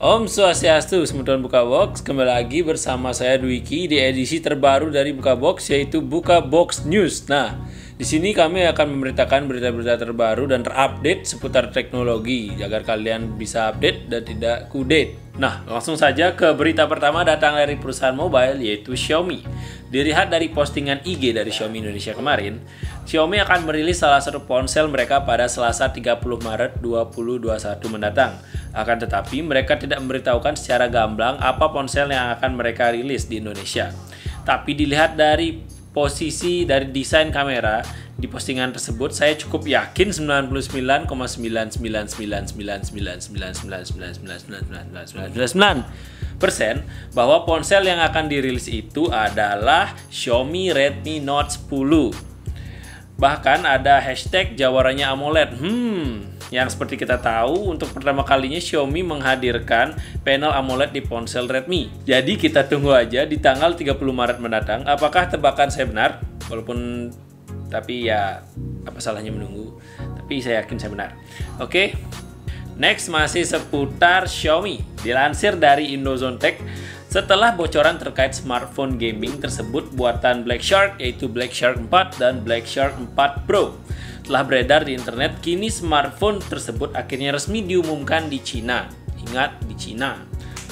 Om Swastiastu, Semeton Buka Box. Kembali lagi bersama saya Dwiki di edisi terbaru dari Buka Box, yaitu Buka Box News. Nah, di sini kami akan memberitakan berita-berita terbaru dan terupdate seputar teknologi agar kalian bisa update dan tidak kudate. Nah, langsung saja ke berita pertama datang dari perusahaan mobile yaitu Xiaomi. Dilihat dari postingan IG dari Xiaomi Indonesia kemarin, Xiaomi akan merilis salah satu ponsel mereka pada Selasa 30 Maret 2021 mendatang. Akan tetapi, mereka tidak memberitahukan secara gamblang apa ponsel yang akan mereka rilis di Indonesia. Tapi dilihat dari posisi dari desain kamera di postingan tersebut, saya cukup yakin 99,9999999999999% bahwa ponsel yang akan dirilis itu adalah Xiaomi Redmi Note 10. Bahkan ada hashtag jawarannya AMOLED. Yang seperti kita tahu, untuk pertama kalinya Xiaomi menghadirkan panel AMOLED di ponsel Redmi. Jadi kita tunggu aja di tanggal 30 Maret mendatang. Apakah tebakan saya benar? Tapi ya, apa salahnya menunggu? Tapi saya yakin saya benar. Oke. Next, masih seputar Xiaomi. Dilansir dari Indozone Tech, setelah bocoran terkait smartphone gaming tersebut buatan Black Shark, yaitu Black Shark 4 dan Black Shark 4 Pro, telah beredar di internet, kini smartphone tersebut akhirnya resmi diumumkan di Cina. Ingat, di Cina.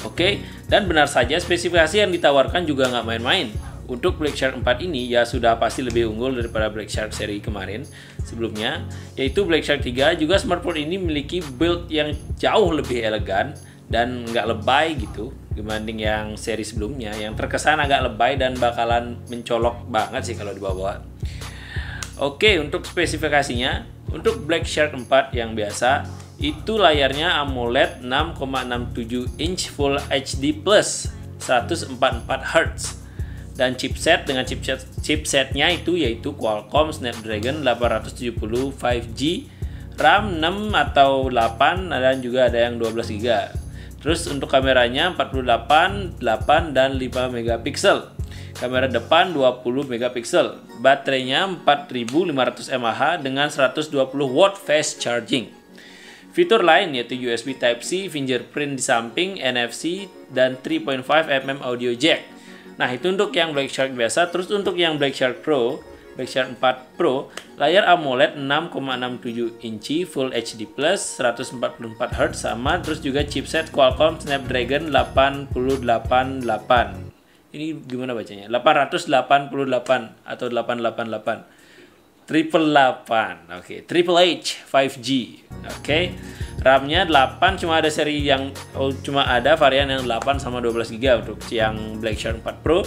Oke, dan benar saja spesifikasi yang ditawarkan juga nggak main-main. Untuk Black Shark 4 ini ya sudah pasti lebih unggul daripada Black Shark seri kemarin sebelumnya, yaitu Black Shark 3. Juga smartphone ini memiliki build yang jauh lebih elegan dan nggak lebay gitu dibanding yang seri sebelumnya yang terkesan agak lebay dan bakalan mencolok banget sih kalau dibawa. Oke, untuk spesifikasinya, untuk Black Shark 4 yang biasa itu layarnya AMOLED 6,67 inch Full HD Plus 144 Hz. Dan chipset dengan chipsetnya itu yaitu Qualcomm Snapdragon 870 5G, RAM 6 atau 8, dan juga ada yang 12 GB. Terus untuk kameranya 48, 8 dan 5 megapiksel. Kamera depan 20 megapiksel. Baterainya 4500 mAh dengan 120 watt fast charging. Fitur lain yaitu USB Type-C, fingerprint di samping, NFC, dan 3.5 mm audio jack. Nah, itu untuk yang Black Shark biasa. Terus untuk yang Black Shark Pro, Black Shark 4 Pro, layar AMOLED 6,67 inci Full HD Plus 144 Hz sama, terus juga chipset Qualcomm Snapdragon 888. Ini gimana bacanya? 888 atau 888. Triple 8. Oke, Triple H 5G. Oke. RAM-nya 8, cuma ada seri yang cuma ada varian yang 8 sama 12 GB untuk yang Black Shark 4 Pro,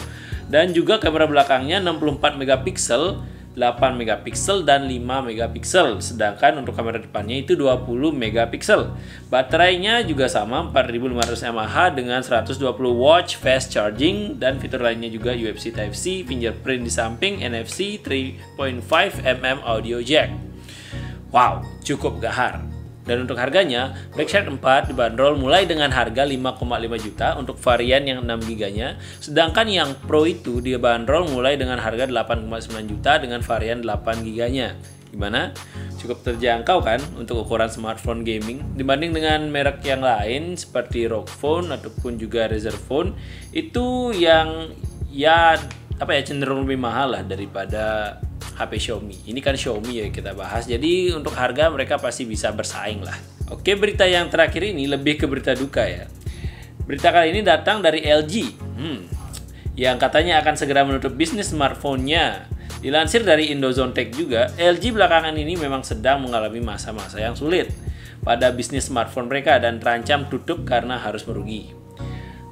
dan juga kamera belakangnya 64 megapiksel, 8 megapiksel dan 5 megapiksel. Sedangkan untuk kamera depannya itu 20 megapiksel. Baterainya juga sama 4500 mAh dengan 120 watt fast charging, dan fitur lainnya juga USB Type-C, fingerprint di samping, NFC, 3.5 mm audio jack. Wow, cukup gahar. Dan untuk harganya, Black Shark 4 dibanderol mulai dengan harga 5,5 juta untuk varian yang 6 GB-nya, sedangkan yang Pro itu dibanderol mulai dengan harga 8,9 juta dengan varian 8 GB-nya. Gimana? Cukup terjangkau kan untuk ukuran smartphone gaming dibanding dengan merek yang lain seperti ROG Phone ataupun juga Razer Phone itu yang cenderung lebih mahal lah daripada HP Xiaomi. Ini kan Xiaomi ya kita bahas. Jadi untuk harga mereka pasti bisa bersaing lah. Oke, berita yang terakhir ini lebih ke berita duka ya. Berita kali ini datang dari LG. Yang katanya akan segera menutup bisnis smartphone-nya. Dilansir dari Indozone Tech juga, LG belakangan ini memang sedang mengalami masa-masa yang sulit pada bisnis smartphone mereka dan terancam tutup karena harus merugi.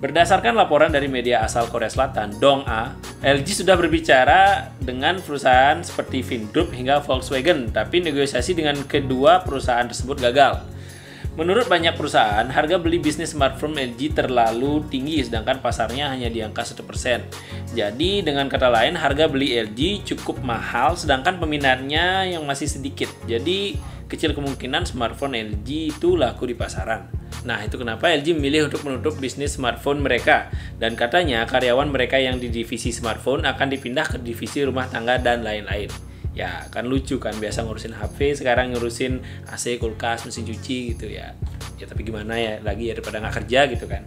Berdasarkan laporan dari media asal Korea Selatan, Dong-A, LG sudah berbicara dengan perusahaan seperti Vingroup hingga Volkswagen, tapi negosiasi dengan kedua perusahaan tersebut gagal. Menurut banyak perusahaan, harga beli bisnis smartphone LG terlalu tinggi, sedangkan pasarnya hanya di angka 1%. Jadi, dengan kata lain, harga beli LG cukup mahal, sedangkan peminatnya yang masih sedikit. Jadi, kecil kemungkinan smartphone LG itu laku di pasaran. Nah, itu kenapa LG memilih untuk menutup bisnis smartphone mereka. Dan katanya karyawan mereka yang di divisi smartphone akan dipindah ke divisi rumah tangga dan lain-lain. Ya kan lucu kan, biasa ngurusin HP sekarang ngurusin AC, kulkas, mesin cuci gitu ya. Ya tapi gimana ya lagi ya, daripada nggak kerja gitu kan.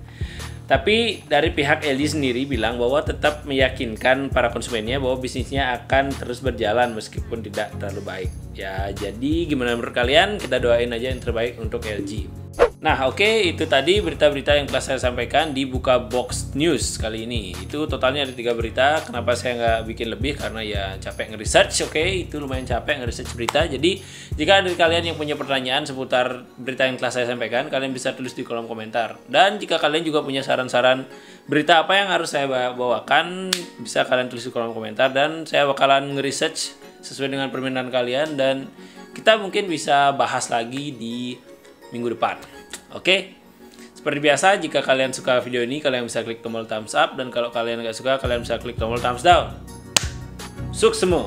Tapi dari pihak LG sendiri bilang bahwa tetap meyakinkan para konsumennya bahwa bisnisnya akan terus berjalan meskipun tidak terlalu baik. Ya, jadi gimana menurut kalian? Kita doain aja yang terbaik untuk LG. Nah, oke, itu tadi berita-berita yang telah saya sampaikan di Buka Box News kali ini. Itu totalnya ada 3 berita. Kenapa saya nggak bikin lebih? Karena ya capek nge-research, oke. Itu lumayan capek nge-research berita. Jadi, jika ada kalian yang punya pertanyaan seputar berita yang telah saya sampaikan, kalian bisa tulis di kolom komentar. Dan jika kalian juga punya saran-saran berita apa yang harus saya bawakan, bisa kalian tulis di kolom komentar. Dan saya bakalan nge-research sesuai dengan permintaan kalian. Dan kita mungkin bisa bahas lagi di minggu depan. Oke, seperti biasa, jika kalian suka video ini, kalian bisa klik tombol thumbs up, dan kalau kalian nggak suka, kalian bisa klik tombol thumbs down. Sukses semua!